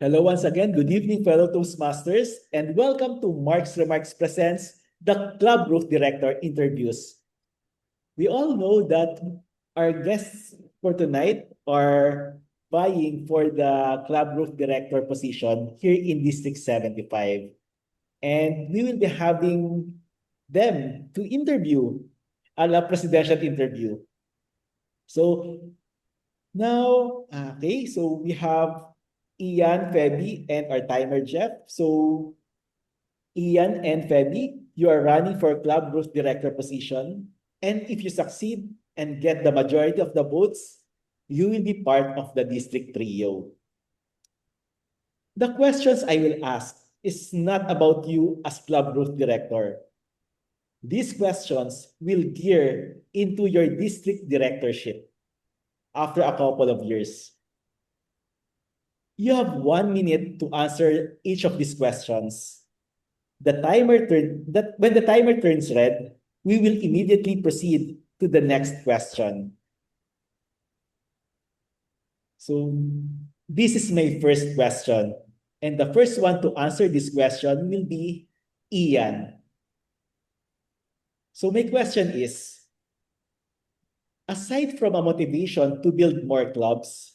Hello once again. Good evening, fellow Toastmasters, and welcome to Mark's Remarks Presents, the Club Growth Director Interviews. We all know that our guests for tonight are vying for the Club Growth Director position here in District 75. And we will be having them to interview a presidential interview. So now, okay, so we have Ian, Feby, and our timer, Jeff. So, Ian and Feby, you are running for Club Growth Director position. And if you succeed and get the majority of the votes, you will be part of the district trio. The questions I will ask is not about you as Club Growth Director. These questions will gear into your district directorship after a couple of years. You have 1 minute to answer each of these questions. When the timer turns red, we will immediately proceed to the next question. So this is my first question. And the first one to answer this question will be Ian. So my question is, aside from a motivation to build more clubs,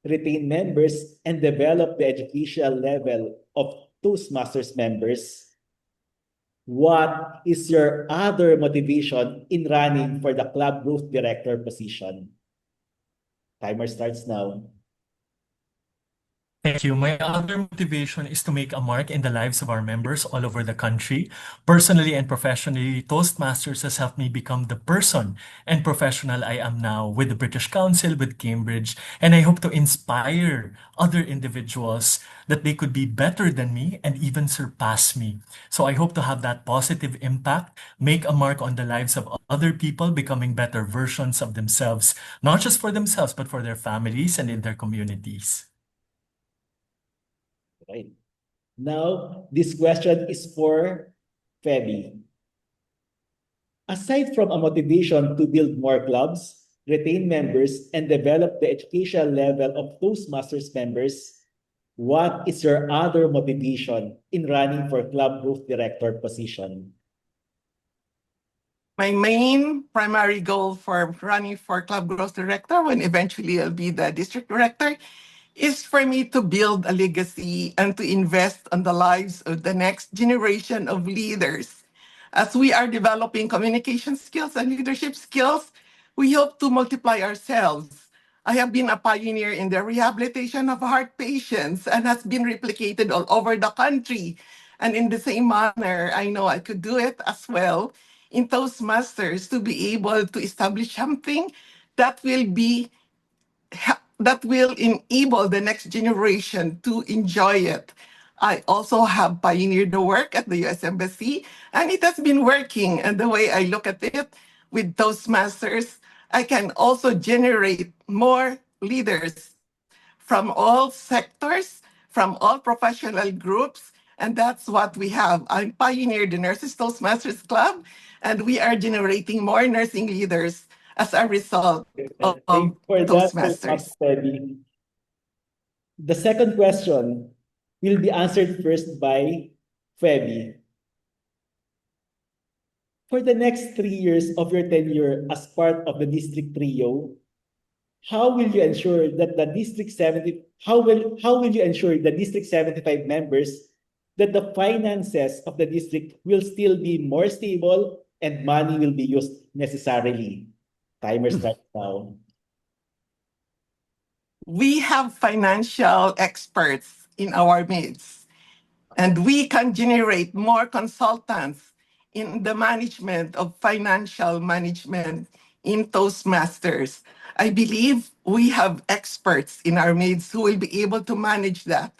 retain members, and develop the educational level of Toastmasters members, what is your other motivation in running for the Club Growth Director position? Timer starts now. Thank you. My other motivation is to make a mark in the lives of our members all over the country. Personally and professionally, Toastmasters has helped me become the person and professional I am now with the British Council, with Cambridge, and I hope to inspire other individuals that they could be better than me and even surpass me. So I hope to have that positive impact, make a mark on the lives of other people, becoming better versions of themselves, not just for themselves, but for their families and in their communities. Right. Now, this question is for Feby. Aside from a motivation to build more clubs, retain members, and develop the educational level of Toastmasters members, what is your other motivation in running for Club Growth Director position? My main primary goal for running for Club Growth Director, when eventually I'll be the district director, is for me to build a legacy and to invest on the lives of the next generation of leaders. As we are developing communication skills and leadership skills, we hope to multiply ourselves. I have been a pioneer in the rehabilitation of heart patients and has been replicated all over the country. And in the same manner, I know I could do it as well in Toastmasters to be able to establish something that will enable the next generation to enjoy it. I also have pioneered the work at the U.S. Embassy, and it has been working. And the way I look at it with Toastmasters, I can also generate more leaders from all sectors, from all professional groups, and that's what we have. I pioneered the Nurses Toastmasters Club, and we are generating more nursing leaders as a result of Toastmasters. The second question will be answered first by Feby. For the next 3 years of your tenure as part of the District Trio, how will you ensure that the District 70 how will you ensure the District 75 members that the finances of the district will still be more stable and money will be used necessarily? Timer starts now. We have financial experts in our midst, and we can generate more consultants in the management of financial management in Toastmasters. I believe we have experts in our midst who will be able to manage that,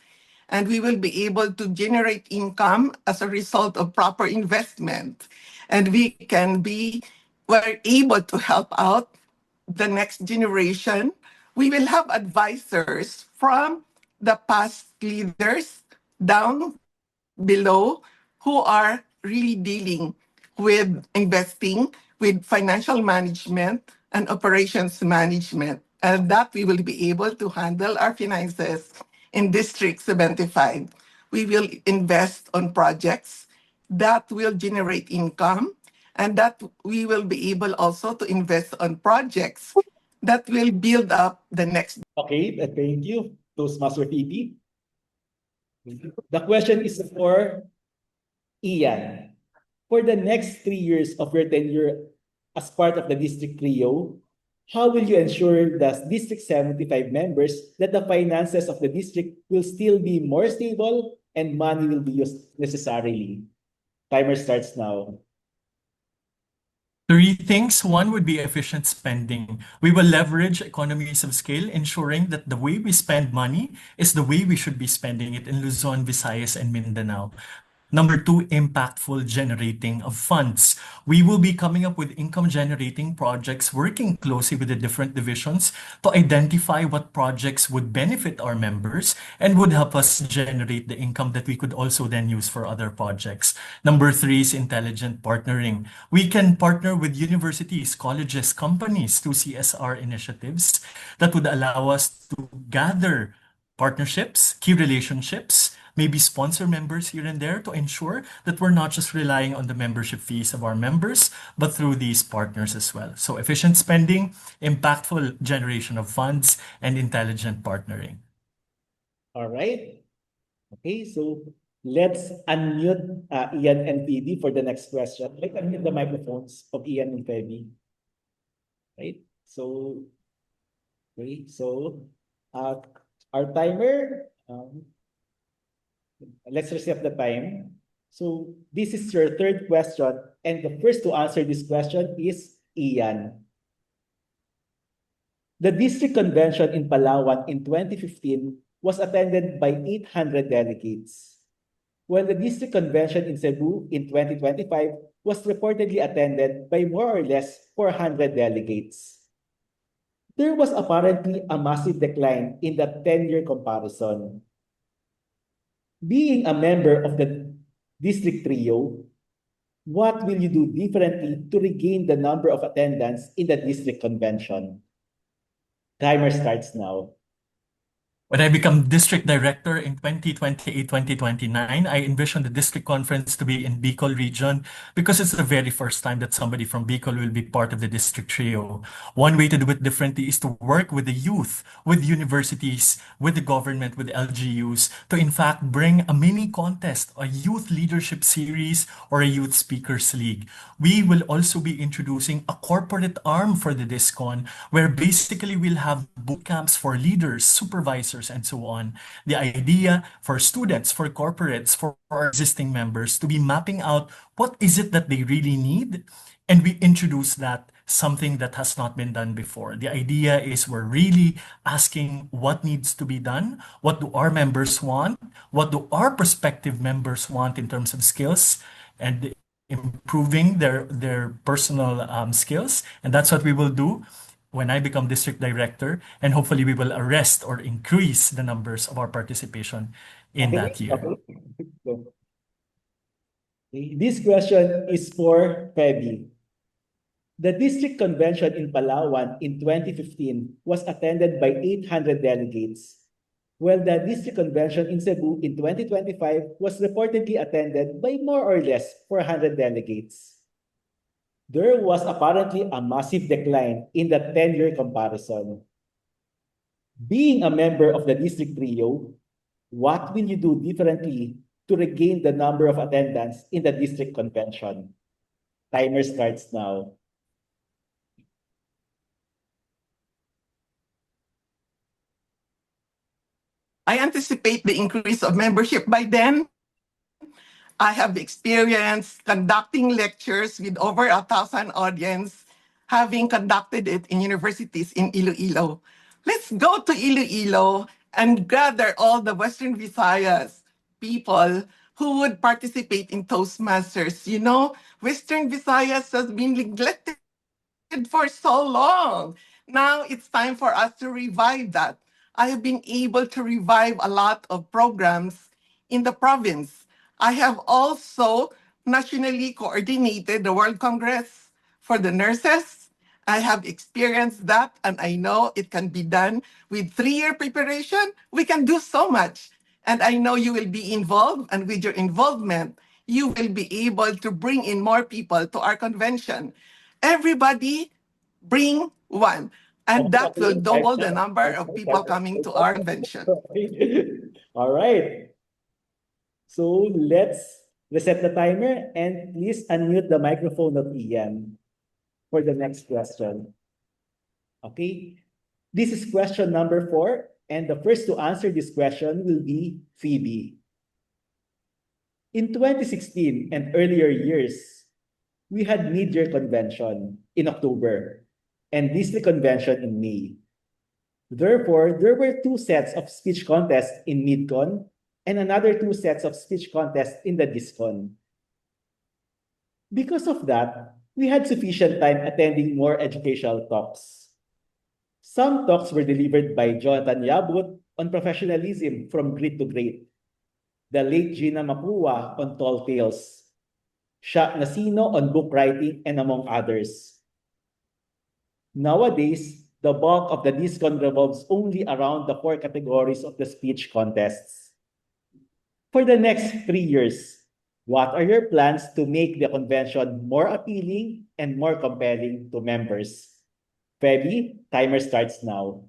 and we will be able to generate income as a result of proper investment. And we're able to help out the next generation. We will have advisors from the past leaders down below who are really dealing with investing, with financial management and operations management, and that we will be able to handle our finances in District 75. We will invest on projects that will generate income, and that we will be able also to invest on projects that will build up the next. Okay, thank you, Toastmaster PP. The question is for Ian. For the next 3 years of your tenure as part of the District Trio, how will you ensure the District 75 members that the finances of the district will still be more stable and money will be used necessarily? Timer starts now. Three things. One would be efficient spending. We will leverage economies of scale, ensuring that the way we spend money is the way we should be spending it in Luzon, Visayas, and Mindanao. Number two, impactful generating of funds. We will be coming up with income generating projects, working closely with the different divisions to identify what projects would benefit our members and would help us generate the income that we could also then use for other projects. Number three is intelligent partnering. We can partner with universities, colleges, companies through CSR initiatives that would allow us to gather partnerships, key relationships, maybe sponsor members here and there to ensure that we're not just relying on the membership fees of our members, but through these partners as well. So efficient spending, impactful generation of funds, and intelligent partnering. All right. Okay, so let's unmute Ian and Phoebe for the next question. Let's unmute the microphones of Ian and Phoebe. Right. So, okay. So, our timer. Let's reset the time. So this is your third question, and the first to answer this question is Ian. The district convention in Palawan in 2015 was attended by 800 delegates, while the district convention in Cebu in 2025 was reportedly attended by more or less 400 delegates. There was apparently a massive decline in the 10-year comparison. Being a member of the District Trio, what will you do differently to regain the number of attendance in the district convention? Timer starts now. When I become district director in 2028-2029, I envision the district conference to be in Bicol region because it's the very first time that somebody from Bicol will be part of the district trio. One way to do it differently is to work with the youth, with universities, with the government, with LGUs to in fact bring a mini contest, a youth leadership series, or a youth speakers league. We will also be introducing a corporate arm for the DISCON where basically we'll have boot camps for leaders, supervisors, and so on. The idea for students, for corporates, for our existing members to be mapping out what is it that they really need, and we introduce that something that has not been done before. The idea is we're really asking what needs to be done, what do our members want, what do our prospective members want in terms of skills, and improving their personal skills, and that's what we will do when I become district director, and hopefully we will arrest or increase the numbers of our participation in that year. This question is for Feby. The district convention in Palawan in 2015 was attended by 800 delegates, while the district convention in Cebu in 2025 was reportedly attended by more or less 400 delegates. There was apparently a massive decline in the 10-year comparison. Being a member of the District Trio, what will you do differently to regain the number of attendance in the district convention? Timer starts now. I anticipate the increase of membership by then. I have experience conducting lectures with over 1,000 audience, having conducted it in universities in Iloilo. Let's go to Iloilo and gather all the Western Visayas people who would participate in Toastmasters. You know, Western Visayas has been neglected for so long. Now it's time for us to revive that. I have been able to revive a lot of programs in the province. I have also nationally coordinated the World Congress for the nurses, I have experienced that, and I know it can be done with 3-year preparation. We can do so much. And I know you will be involved, and with your involvement, you will be able to bring in more people to our convention. Everybody bring one, and that will double the number of people coming to our convention. All right. So let's reset the timer and please unmute the microphone of Ian for the next question. Okay. This is question number 4, and the first to answer this question will be Phoebe. In 2016 and earlier years, we had mid-year convention in October and district convention in May. Therefore, there were 2 sets of speech contests in MidCon and another 2 sets of speech contests in the DISCON. Because of that, we had sufficient time attending more educational talks. Some talks were delivered by Jonathan Yabut on professionalism from grit to great, the late Gina Mapua on Tall Tales, Shaq Nasino on book writing, and among others. Nowadays, the bulk of the DISCON revolves only around the 4 categories of the speech contests. For the next 3 years, what are your plans to make the convention more appealing and more compelling to members? Feby, timer starts now.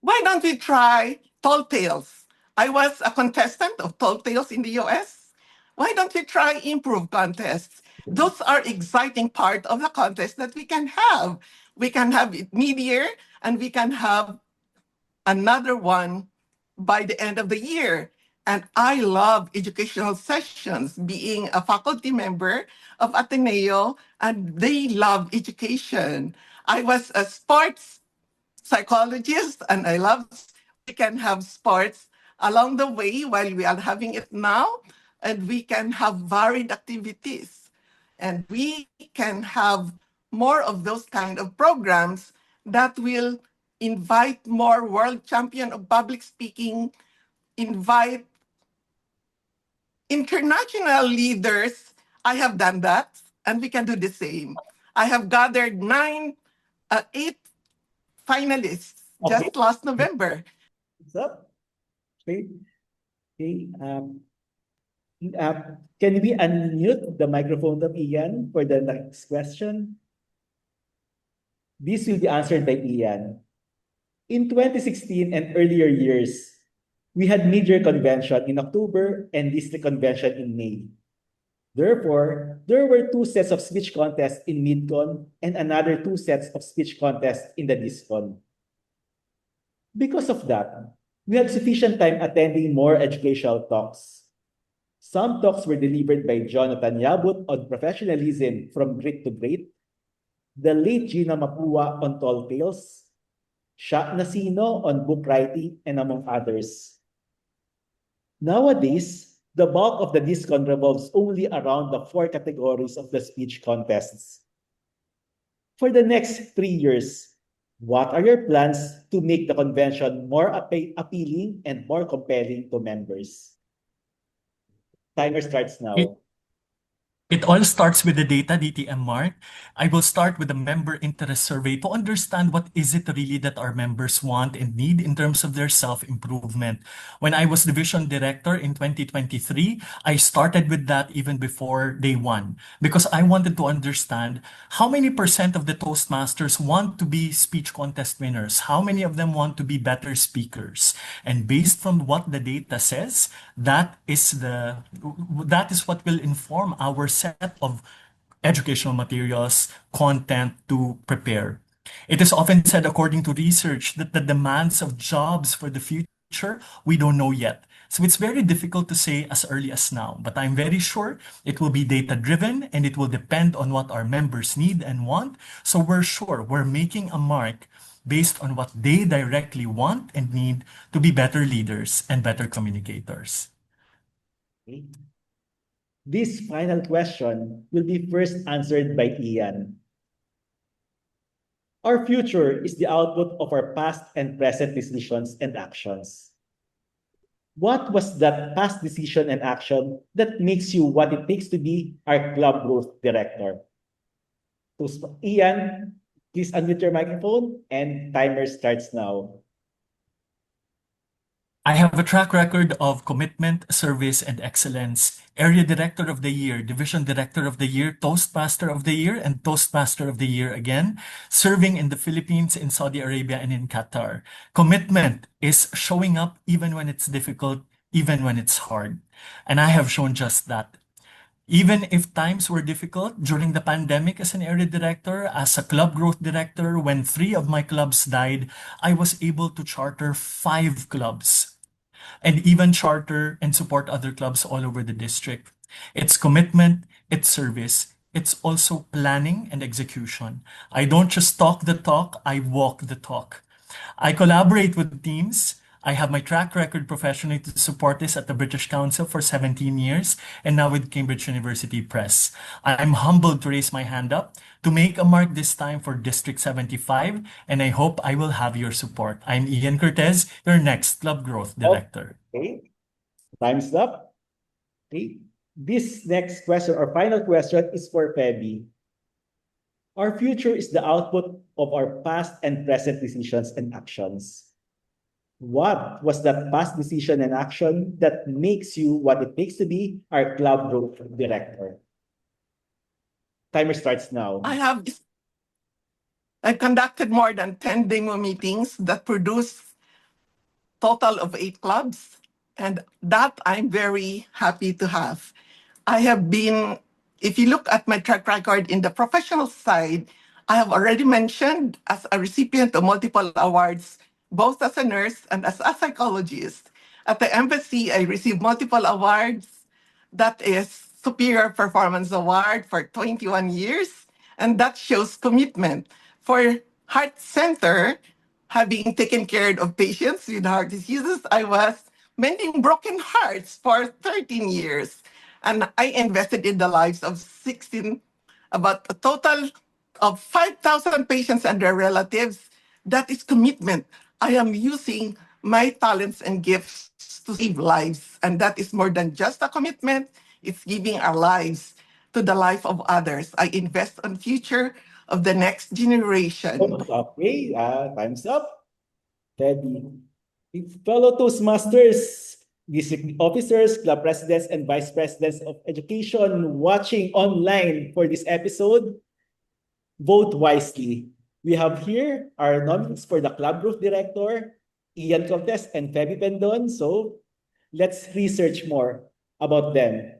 Why don't we try Tall Tales? I was a contestant of Tall Tales in the US. Why don't we try improv contests? Those are exciting part of the contest that we can have. We can have it mid-year, and we can have another one by the end of the year. And I love educational sessions, being a faculty member of Ateneo, and they love education. I was a sports psychologist, and I love we can have sports along the way while we are having it now, and we can have varied activities, and we can have more of those kind of programs that will invite more world champion of public speaking, invite international leaders. I have done that, and we can do the same. I have gathered 8 finalists just last November. What's up? Okay. Okay. Can we unmute the microphone of Ian for the next question? This will be answered by Ian. In 2016 and earlier years, we had mid-year convention in October and district convention in May. Therefore, there were 2 sets of speech contests in MidCon and another 2 sets of speech contests in the DISCON. Because of that, we had sufficient time attending more educational talks. Some talks were delivered by Jonathan Yabut on professionalism from grit to great, the late Gina Mapua on Tall Tales, Shaq Nasino on book writing, and among others. Nowadays, the bulk of the DISCON revolves only around the 4 categories of the speech contests. For the next 3 years, what are your plans to make the convention more appealing and more compelling to members? Timer starts now. It all starts with the data, DTM Mark. I will start with the member interest survey to understand what is it really that our members want and need in terms of their self-improvement. When I was division director in 2023, I started with that even before day 1 because I wanted to understand how many % of the Toastmasters want to be speech contest winners, how many of them want to be better speakers. And based from what the data says, that is what will inform our set of educational materials, content to prepare. It is often said, according to research, that the demands of jobs for the future, we don't know yet. So it's very difficult to say as early as now, but I'm very sure it will be data-driven and it will depend on what our members need and want. So we're sure we're making a mark based on what they directly want and need to be better leaders and better communicators. Okay. This final question will be first answered by Ian. Our future is the output of our past and present decisions and actions. What was that past decision and action that makes you what it takes to be our club growth director? So, Ian, please unmute your microphone and timer starts now. I have a track record of commitment, service, and excellence. Area Director of the Year, Division Director of the Year, Toastmaster of the Year, and Toastmaster of the Year again, serving in the Philippines, in Saudi Arabia, and in Qatar. Commitment is showing up even when it's difficult, even when it's hard. And I have shown just that. Even if times were difficult during the pandemic as an area director, as a club growth director, when 3 of my clubs died, I was able to charter 5 clubs and even charter and support other clubs all over the district. It's commitment, it's service, it's also planning and execution. I don't just talk the talk, I walk the talk. I collaborate with teams. I have my track record professionally to support this at the British Council for 17 years and now with Cambridge University Press. I'm humbled to raise my hand up to make a mark this time for District 75, and I hope I will have your support. I'm Ian Cortez, your next Club Growth Director. Okay, time's up. Okay, this next question or final question is for Feby. Our future is the output of our past and present decisions and actions. What was that past decision and action that makes you what it takes to be our club growth director? Timer starts now. I conducted more than 10 demo meetings that produced total of 8 clubs, and that I'm very happy to have. I have been, if you look at my track record in the professional side, I have already mentioned as a recipient of multiple awards, both as a nurse and as a psychologist. At the embassy, I received multiple awards. That is Superior Performance Award for 21 years, and that shows commitment. For Heart Center, having taken care of patients with heart diseases, I was mending broken hearts for 13 years. And I invested in the lives of 16, about a total of 5,000 patients and their relatives. That is commitment. I am using my talents and gifts to save lives. And that is more than just a commitment. It's giving our lives to the life of others. I invest on future of the next generation. Okay, time's up. Feby. Fellow Toastmasters, district officers, club presidents, and vice presidents of education watching online for this episode, vote wisely. We have here our nominees for the club growth director, Ian Cortez and Feby Pendon. So let's research more about them.